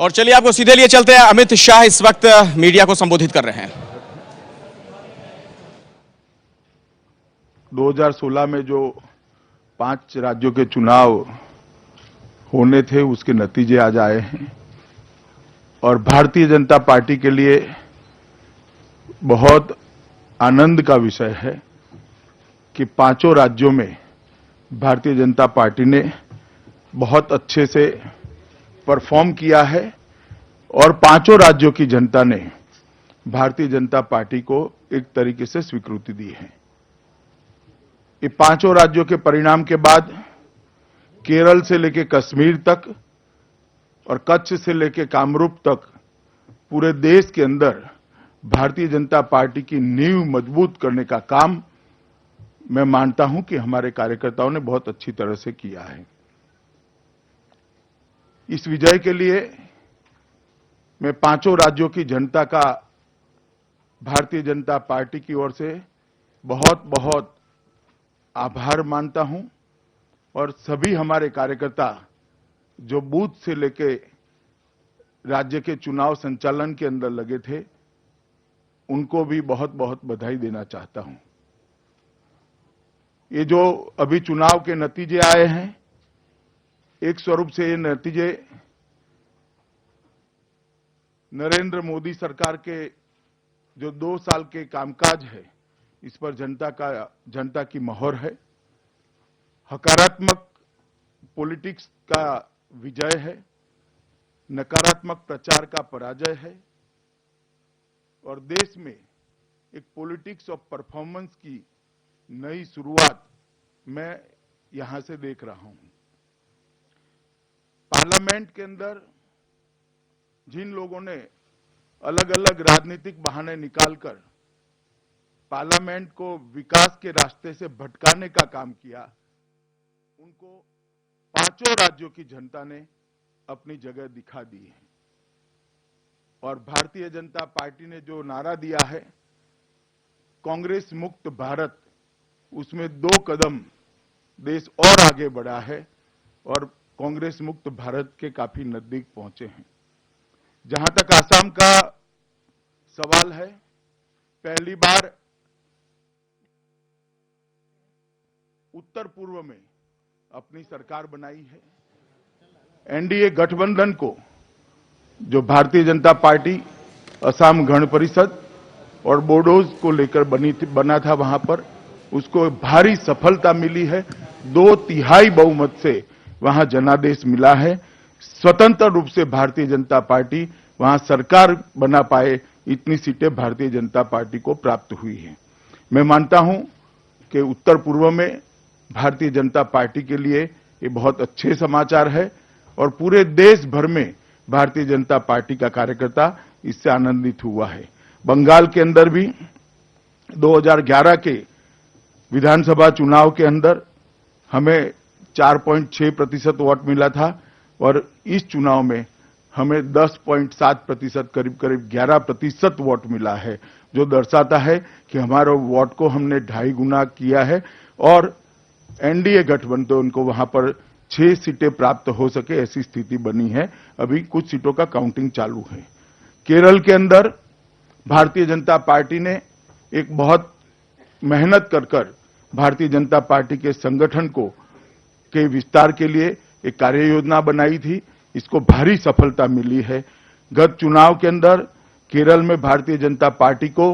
और चलिए आपको सीधे लिए चलते हैं। अमित शाह इस वक्त मीडिया को संबोधित कर रहे हैं। 2016 में जो 5 राज्यों के चुनाव होने थे उसके नतीजे आज आए हैं और भारतीय जनता पार्टी के लिए बहुत आनंद का विषय है कि 5 राज्यों में भारतीय जनता पार्टी ने बहुत अच्छे से परफॉर्म किया है और 5 राज्यों की जनता ने भारतीय जनता पार्टी को एक तरीके से स्वीकृति दी है। ये 5 राज्यों के परिणाम के बाद केरल से लेकर कश्मीर तक और कच्छ से लेकर कामरूप तक पूरे देश के अंदर भारतीय जनता पार्टी की नींव मजबूत करने का काम मैं मानता हूं कि हमारे कार्यकर्ताओं ने बहुत अच्छी तरह से किया है। इस विजय के लिए मैं 5 राज्यों की जनता का भारतीय जनता पार्टी की ओर से बहुत बहुत आभार मानता हूं और सभी हमारे कार्यकर्ता जो बूथ से लेके राज्य के चुनाव संचालन के अंदर लगे थे उनको भी बहुत बहुत बधाई देना चाहता हूं। ये जो अभी चुनाव के नतीजे आए हैं, एक स्वरूप से ये नतीजे नरेंद्र मोदी सरकार के जो 2 साल के कामकाज है इस पर जनता की मोहर है। सकारात्मक पॉलिटिक्स का विजय है, नकारात्मक प्रचार का पराजय है और देश में एक पॉलिटिक्स ऑफ परफॉर्मेंस की नई शुरुआत मैं यहां से देख रहा हूं। पार्लियामेंट के अंदर जिन लोगों ने अलग अलग राजनीतिक बहाने निकालकर पार्लियामेंट को विकास के रास्ते से भटकाने का काम किया, उनको 5 राज्यों की जनता ने अपनी जगह दिखा दी है और भारतीय जनता पार्टी ने जो नारा दिया है कांग्रेस मुक्त भारत, उसमें 2 कदम देश और आगे बढ़ा है और कांग्रेस मुक्त भारत के काफी नजदीक पहुंचे हैं। जहां तक आसाम का सवाल है, पहली बार उत्तर पूर्व में अपनी सरकार बनाई है। एनडीए गठबंधन को जो भारतीय जनता पार्टी असम गण परिषद और बोडोज को लेकर बना था वहां पर उसको भारी सफलता मिली है। 2/3 बहुमत से वहां जनादेश मिला है। स्वतंत्र रूप से भारतीय जनता पार्टी वहां सरकार बना पाए इतनी सीटें भारतीय जनता पार्टी को प्राप्त हुई है। मैं मानता हूं कि उत्तर पूर्व में भारतीय जनता पार्टी के लिए ये बहुत अच्छे समाचार है और पूरे देश भर में भारतीय जनता पार्टी का कार्यकर्ता इससे आनंदित हुआ है। बंगाल के अंदर भी 2011 के विधानसभा चुनाव के अंदर हमें 4.6% वोट मिला था और इस चुनाव में हमें 10.7%, करीब करीब 11% वोट मिला है, जो दर्शाता है कि हमारे वोट को हमने 2.5 गुना किया है और एनडीए गठबंधन को वहां पर 6 सीटें प्राप्त हो सके ऐसी स्थिति बनी है। अभी कुछ सीटों का काउंटिंग चालू है। केरल के अंदर भारतीय जनता पार्टी ने एक बहुत मेहनत कर भारतीय जनता पार्टी के संगठन के विस्तार के लिए एक कार्य योजना बनाई थी। इसको भारी सफलता मिली है। गत चुनाव के अंदर केरल में भारतीय जनता पार्टी को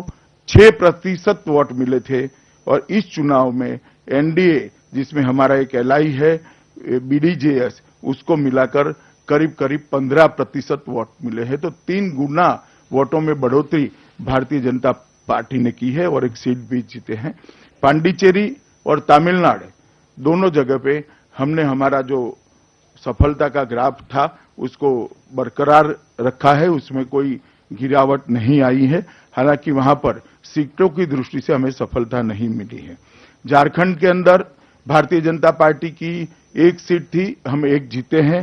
6% वोट मिले थे और इस चुनाव में एनडीए जिसमें हमारा एक एलआई है बीडीजेएस, उसको मिलाकर करीब करीब 15% वोट मिले हैं। तो 3 गुना वोटों में बढ़ोतरी भारतीय जनता पार्टी ने की है और एक सीट भी जीते हैं। पांडिचेरी और तमिलनाडु दोनों जगह पे हमने हमारा जो सफलता का ग्राफ था उसको बरकरार रखा है, उसमें कोई गिरावट नहीं आई है। हालांकि वहां पर सीटों की दृष्टि से हमें सफलता नहीं मिली है। झारखंड के अंदर भारतीय जनता पार्टी की 1 सीट थी, हम 1 जीते हैं।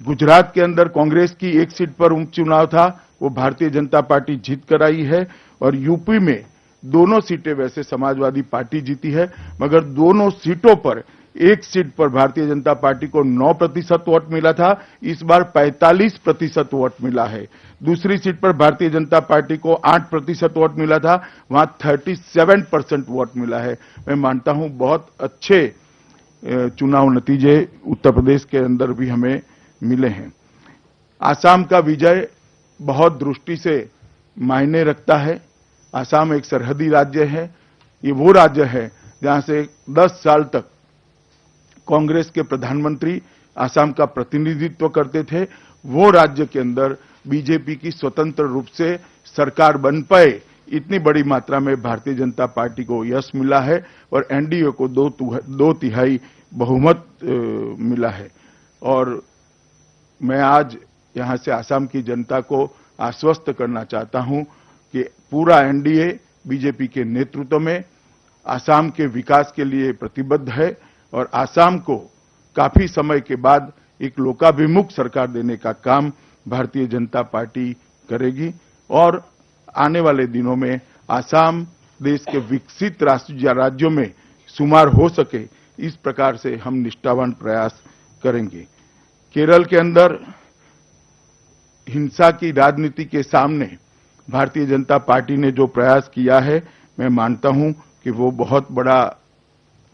गुजरात के अंदर कांग्रेस की 1 सीट पर उपचुनाव था, वो भारतीय जनता पार्टी जीत कर आई है और यूपी में दोनों सीटें वैसे समाजवादी पार्टी जीती है, मगर दोनों सीटों पर एक सीट पर भारतीय जनता पार्टी को 9% वोट मिला था, इस बार 45% वोट मिला है। दूसरी सीट पर भारतीय जनता पार्टी को 8% वोट मिला था, वहां 37% वोट मिला है। मैं मानता हूं बहुत अच्छे चुनाव नतीजे उत्तर प्रदेश के अंदर भी हमें मिले हैं। आसाम का विजय बहुत दृष्टि से मायने रखता है। आसाम एक सरहदी राज्य है। ये वो राज्य है जहां से 10 साल तक कांग्रेस के प्रधानमंत्री आसाम का प्रतिनिधित्व करते थे। वो राज्य के अंदर बीजेपी की स्वतंत्र रूप से सरकार बन पाए, इतनी बड़ी मात्रा में भारतीय जनता पार्टी को यश मिला है और एनडीए को 2/3 बहुमत मिला है। और मैं आज यहां से आसाम की जनता को आश्वस्त करना चाहता हूं कि पूरा एनडीए बीजेपी के नेतृत्व में आसाम के विकास के लिए प्रतिबद्ध है और आसाम को काफी समय के बाद एक लोकाभिमुख सरकार देने का काम भारतीय जनता पार्टी करेगी और आने वाले दिनों में आसाम देश के विकसित राज्यों में शुमार हो सके, इस प्रकार से हम निष्ठावान प्रयास करेंगे। केरल के अंदर हिंसा की राजनीति के सामने भारतीय जनता पार्टी ने जो प्रयास किया है, मैं मानता हूं कि वो बहुत बड़ा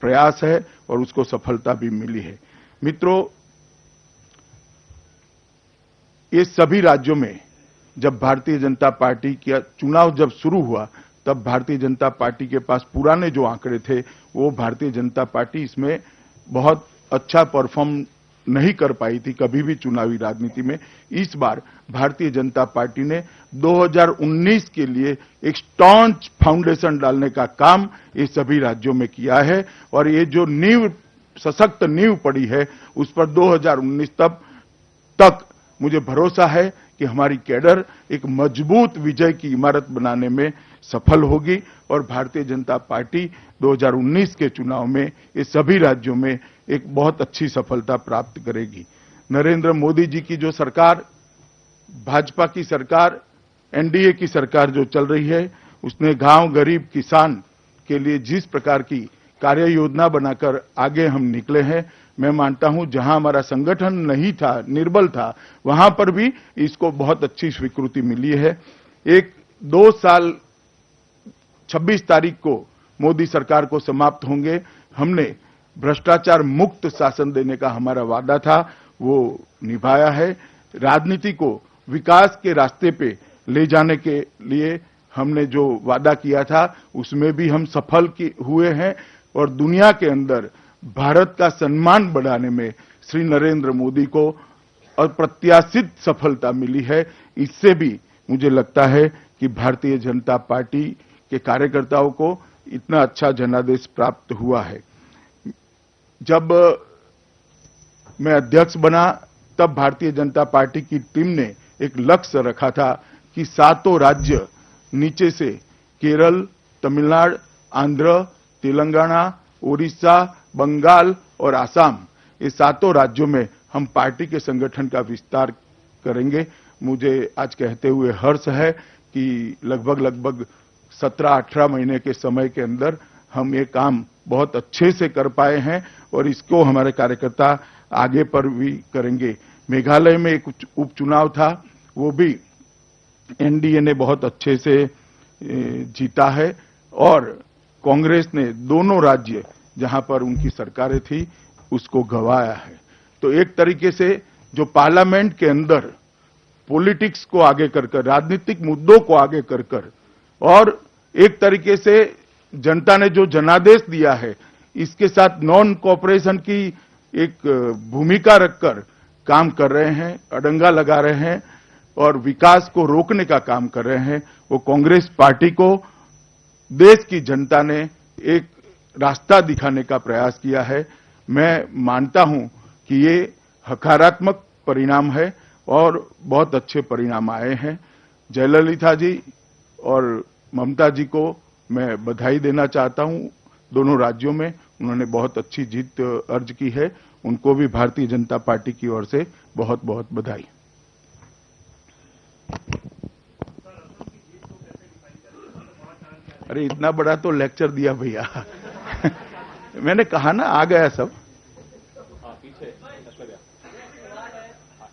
प्रयास है और उसको सफलता भी मिली है। मित्रों, ये सभी राज्यों में जब भारतीय जनता पार्टी का चुनाव जब शुरू हुआ, तब भारतीय जनता पार्टी के पास पुराने जो आंकड़े थे, वो भारतीय जनता पार्टी इसमें बहुत अच्छा परफॉर्म नहीं कर पाई थी कभी भी चुनावी राजनीति में। इस बार भारतीय जनता पार्टी ने 2019 के लिए एक स्टॉन्च फाउंडेशन डालने का काम ये सभी राज्यों में किया है और ये जो सशक्त नींव पड़ी है, उस पर 2019 तक मुझे भरोसा है कि हमारी कैडर एक मजबूत विजय की इमारत बनाने में सफल होगी और भारतीय जनता पार्टी 2019 के चुनाव में ये सभी राज्यों में एक बहुत अच्छी सफलता प्राप्त करेगी। नरेंद्र मोदी जी की जो सरकार, भाजपा की सरकार, एनडीए की सरकार जो चल रही है, उसने गांव गरीब किसान के लिए जिस प्रकार की कार्य योजना बनाकर आगे हम निकले हैं, मैं मानता हूं जहां हमारा संगठन नहीं था, निर्बल था, वहां पर भी इसको बहुत अच्छी स्वीकृति मिली है। 2 साल 26 तारीख को मोदी सरकार को समाप्त होंगे। हमने भ्रष्टाचार मुक्त शासन देने का हमारा वादा था, वो निभाया है। राजनीति को विकास के रास्ते पे ले जाने के लिए हमने जो वादा किया था, उसमें भी हम सफल हुए हैं और दुनिया के अंदर भारत का सम्मान बढ़ाने में श्री नरेंद्र मोदी को अप्रत्याशित सफलता मिली है। इससे भी मुझे लगता है कि भारतीय जनता पार्टी के कार्यकर्ताओं को इतना अच्छा जनादेश प्राप्त हुआ है। जब मैं अध्यक्ष बना, तब भारतीय जनता पार्टी की टीम ने एक लक्ष्य रखा था कि 7 राज्य नीचे से केरल, तमिलनाडु, आंध्र, तेलंगाना, उड़ीसा, बंगाल और आसाम, ये 7 राज्यों में हम पार्टी के संगठन का विस्तार करेंगे। मुझे आज कहते हुए हर्ष है कि लगभग 17-18 महीने के समय के अंदर हम ये काम बहुत अच्छे से कर पाए हैं और इसको हमारे कार्यकर्ता आगे पर भी करेंगे। मेघालय में एक उपचुनाव था, वो भी एनडीए ने बहुत अच्छे से जीता है और कांग्रेस ने दोनों राज्य जहां पर उनकी सरकारें थी, उसको गंवाया है। तो एक तरीके से जो पार्लियामेंट के अंदर पॉलिटिक्स को आगे कर, राजनीतिक मुद्दों को आगे कर और एक तरीके से जनता ने जो जनादेश दिया है, इसके साथ नॉन कोऑपरेशन की एक भूमिका रखकर काम कर रहे हैं, अड़ंगा लगा रहे हैं और विकास को रोकने का काम कर रहे हैं, वो कांग्रेस पार्टी को देश की जनता ने एक रास्ता दिखाने का प्रयास किया है। मैं मानता हूं कि ये सकारात्मक परिणाम है और बहुत अच्छे परिणाम आए हैं। जयललिता जी और ममता जी को मैं बधाई देना चाहता हूं। दोनों राज्यों में उन्होंने बहुत अच्छी जीत अर्ज की है। उनको भी भारतीय जनता पार्टी की ओर से बहुत बहुत बधाई। अरे इतना बड़ा तो लेक्चर दिया भैया मैंने कहा ना, आ गया सब।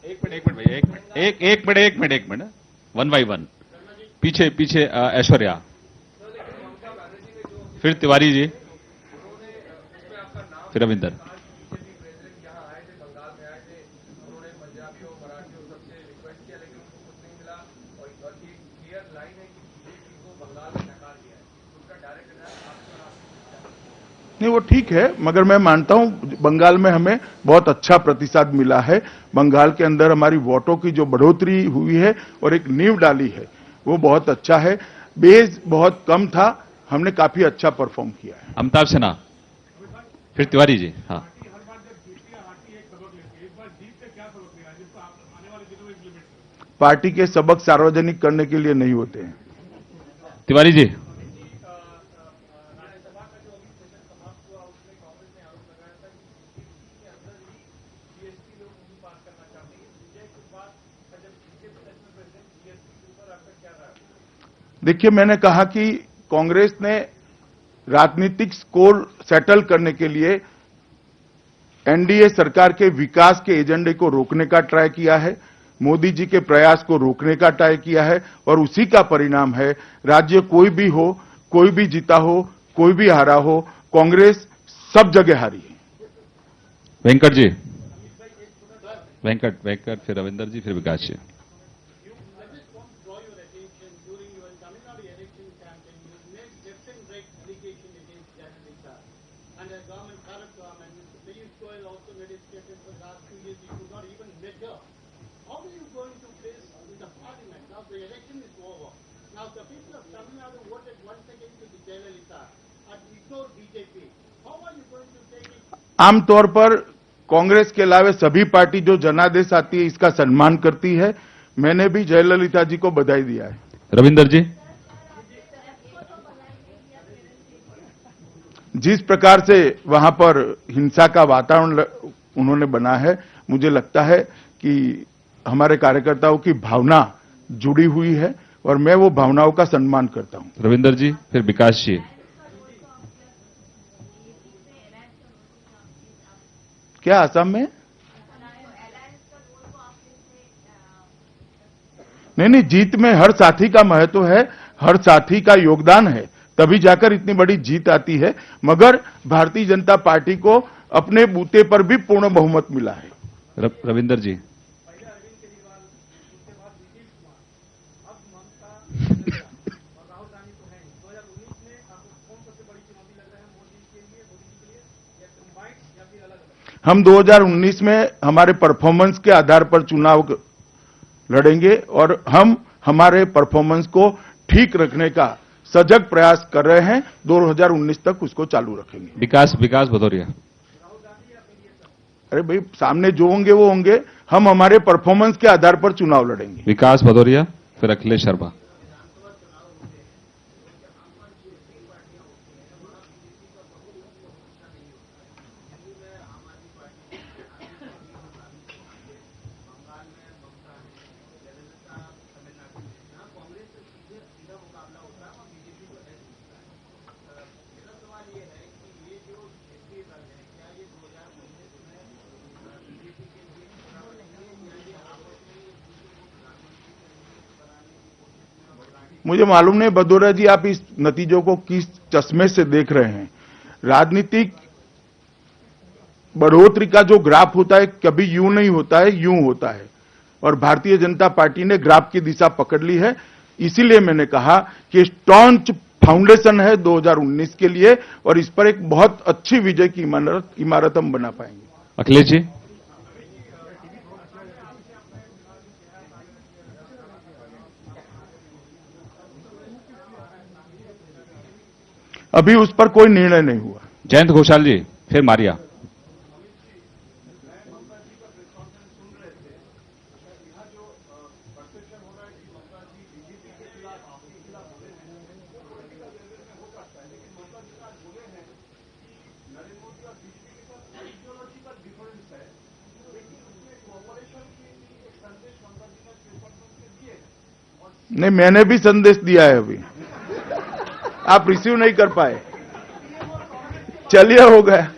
एक मिनट भैया, एक मिनट, वन बाई वन। पीछे पीछे ऐश्वर्या, फिर तिवारी जी, फिर रविंदर। नहीं, वो ठीक है, मगर मैं मानता हूं बंगाल में हमें बहुत अच्छा प्रतिसाद मिला है। बंगाल के अंदर हमारी वोटों की जो बढ़ोतरी हुई है और एक नींव डाली है, वो बहुत अच्छा है। बेस बहुत कम था, हमने काफी अच्छा परफॉर्म किया है। अमिताभ सिन्हा, फिर तिवारी जी। हाँ, पार्टी के सबक सार्वजनिक करने के लिए नहीं होते हैं। तिवारी जी। देखिए, मैंने कहा कि कांग्रेस ने राजनीतिक स्कोर सेटल करने के लिए एनडीए सरकार के विकास के एजेंडे को रोकने का ट्राई किया है, मोदी जी के प्रयास को रोकने का ट्राई किया है, और उसी का परिणाम है राज्य कोई भी हो, कोई भी जीता हो, कोई भी हारा हो, कांग्रेस सब जगह हारी है। वेंकट जी, वेंकट, फिर रविंदर जी, फिर विकास जी। And the government, current government, Mr. Piyush Goyal also made his statement for the last 2 years he could not even measure. How are you going to face in the parliament? Now the election is over. Now the people of Tamil Nadu voted once again to the Jayalalitha and ignored BJP. How are you going to take it? आमतौर पर कांग्रेस के अलावा सभी party जो जनादेश आती है इसका सम्मान करती है। मैंने भी जयललिता जी को बधाई दिया है। रविंदर जी। जिस प्रकार से वहां पर हिंसा का वातावरण उन्होंने बना है, मुझे लगता है कि हमारे कार्यकर्ताओं की भावना जुड़ी हुई है और मैं वो भावनाओं का सम्मान करता हूं। रविंदर जी, फिर विकास जी। क्या असम में? नहीं, जीत में हर साथी का महत्व है, हर साथी का योगदान है, तभी जाकर इतनी बड़ी जीत आती है। मगर भारतीय जनता पार्टी को अपने बूते पर भी पूर्ण बहुमत मिला है। रविंदर जी। हम 2019 में हमारे परफॉर्मेंस के आधार पर चुनाव लड़ेंगे और हम हमारे परफॉर्मेंस को ठीक रखने का सजग प्रयास कर रहे हैं। 2019 तक उसको चालू रखेंगे। विकास भदौरिया। अरे भाई, सामने जो होंगे वो होंगे, हम हमारे परफॉर्मेंस के आधार पर चुनाव लड़ेंगे। विकास भदौरिया, फिर अखिलेश शर्मा। मुझे मालूम नहीं भदौरिया जी, आप इस नतीजों को किस चश्मे से देख रहे हैं। राजनीतिक बढ़ोतरी का जो ग्राफ होता है कभी यूं नहीं होता है, यूं होता है, और भारतीय जनता पार्टी ने ग्राफ की दिशा पकड़ ली है। इसीलिए मैंने कहा कि स्ट्रॉन्ग फाउंडेशन है 2019 के लिए और इस पर एक बहुत अच्छी विजय की इमारत हम बना पाएंगे। अखिलेश जी। अभी उस पर कोई निर्णय नहीं हुआ। जयंत घोषाल जी, फिर मारिया। नहीं, मैंने भी संदेश दिया है, अभी आप रिसीव नहीं कर पाए। चलिए, हो गया।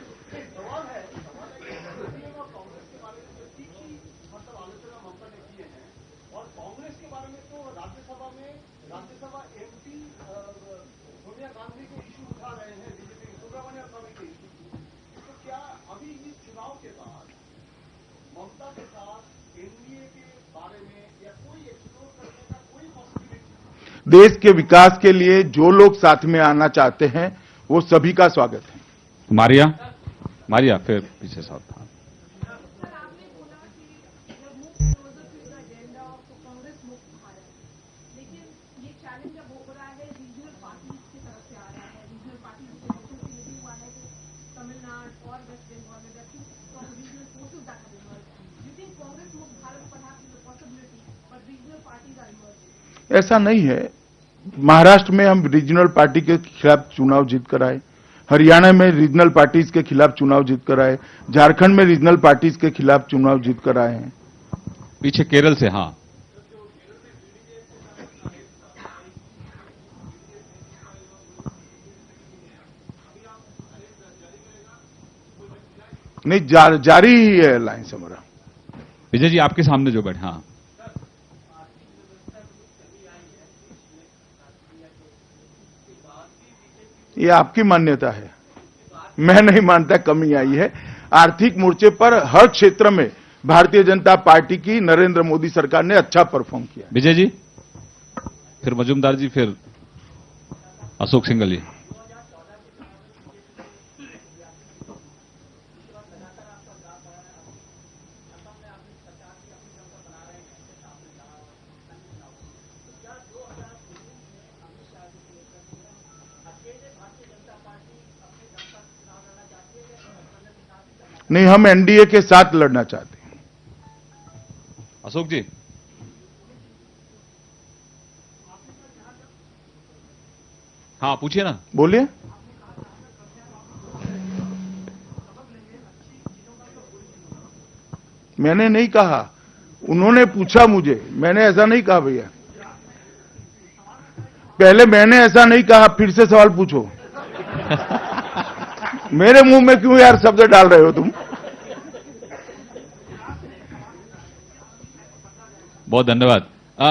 ममता के साथ एनडीए के बारे में या कोई एक्सप्लोर करने का कोई पॉसिबिलिटी? देश के विकास के लिए जो लोग साथ में आना चाहते हैं वो सभी का स्वागत है। मारिया मारिया फिर पीछे साथ था। सर, आपने बोला कि move closer to the agenda of Congress मुक्त भारत, लेकिन ये चैलेंज अब हो रहा है रीजनल पार्टीज की तरफ से आ रहा है। रीजनल पार्टीज से हुआ है कि तमिलनाडु और वेस्ट बंगाल में regional forces that have emerged. You think Congress मुक्त Bharat perhaps is a possibility, but regional parties are emerging? ऐसा नहीं है। महाराष्ट्र में हम रीजनल पार्टी के खिलाफ चुनाव जीत कर आए, हरियाणा में रीजनल पार्टीज के खिलाफ चुनाव जीत कर आए, झारखंड में रीजनल पार्टीज के खिलाफ चुनाव जीत कर आए हैं। पीछे केरल से, हाँ। नहीं, जारी ही है अलायंस हमारा। विजय जी आपके सामने जो बैठे, हाँ। ये आपकी मान्यता है, मैं नहीं मानता कमी आई है। आर्थिक मोर्चे पर हर क्षेत्र में भारतीय जनता पार्टी की नरेंद्र मोदी सरकार ने अच्छा परफॉर्म किया। विजय जी, फिर मजूमदार जी, फिर अशोक सिंघल जी। नहीं, हम एनडीए के साथ लड़ना चाहते हैं। अशोक जी, हाँ पूछिए ना। बोलिए। मैंने नहीं कहा, उन्होंने पूछा मुझे, मैंने ऐसा नहीं कहा भैया। पहले मैंने ऐसा नहीं कहा, फिर से सवाल पूछो। मेरे मुंह में क्यों यार शब्द डाल रहे हो तुम? बहुत धन्यवाद।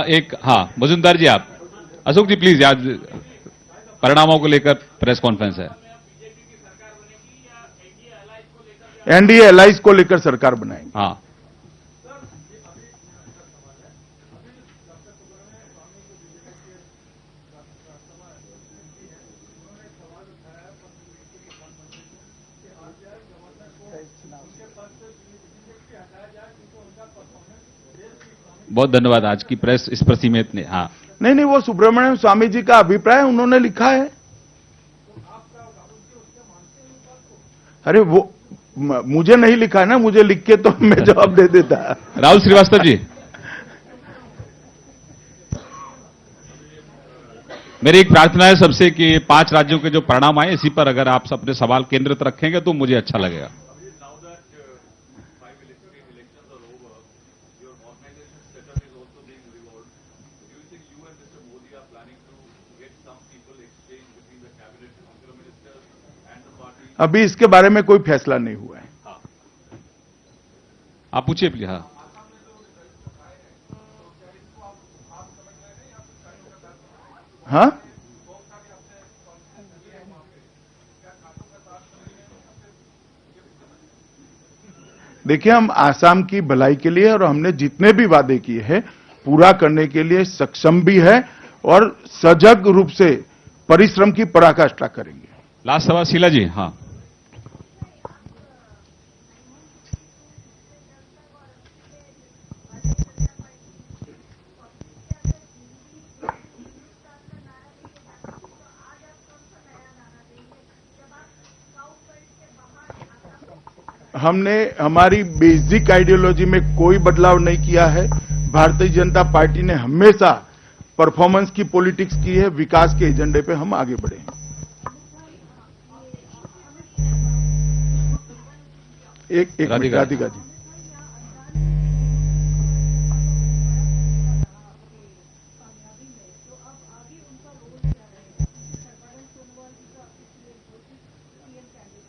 एक, हाँ मजूमदार जी आप। अशोक जी प्लीज, आज परिणामों को लेकर प्रेस कॉन्फ्रेंस है। एनडीए अलायंस को लेकर सरकार बनाएंगे। हाँ। बहुत धन्यवाद आज की प्रेस इस प्रसीमेत ने, हाँ। नहीं, वो सुब्रमण्यम स्वामी जी का अभिप्राय उन्होंने लिखा है। अरे वो मुझे नहीं लिखा है ना, मुझे लिख के तो मैं जवाब दे देता। राहुल श्रीवास्तव जी, मेरी एक प्रार्थना है सबसे कि 5 राज्यों के जो परिणाम आए इसी पर अगर आप अपने सवाल केंद्रित रखेंगे तो मुझे अच्छा लगेगा। अभी इसके बारे में कोई फैसला नहीं हुआ है। आप पूछिए प्लीज। हाँ, हाँ, देखिए, हम आसाम की भलाई के लिए और हमने जितने भी वादे किए हैं पूरा करने के लिए सक्षम भी है और सजग रूप से परिश्रम की पराकाष्ठा करेंगे। लास्ट सवाल शीला जी। हाँ, हमने हमारी बेसिक आइडियोलॉजी में कोई बदलाव नहीं किया है। भारतीय जनता पार्टी ने हमेशा परफॉर्मेंस की पॉलिटिक्स की है, विकास के एजेंडे पे हम आगे बढ़े हैं। एक मिनट, राधिका जी।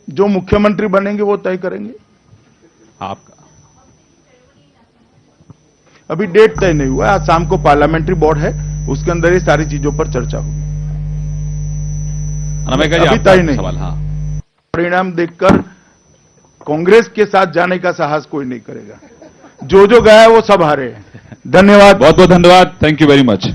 जो मुख्यमंत्री बनेंगे वो तय करेंगे। आपका अभी डेट तय नहीं हुआ है। आज शाम को पार्लियामेंट्री बोर्ड है, उसके अंदर ये सारी चीजों पर चर्चा होगी। अनामिका जी, अभी आपका तय नहीं। सवाल। हाँ, परिणाम देखकर कांग्रेस के साथ जाने का साहस कोई नहीं करेगा। जो गया है वो सब हारे। धन्यवाद। बहुत बहुत धन्यवाद, थैंक यू वेरी मच।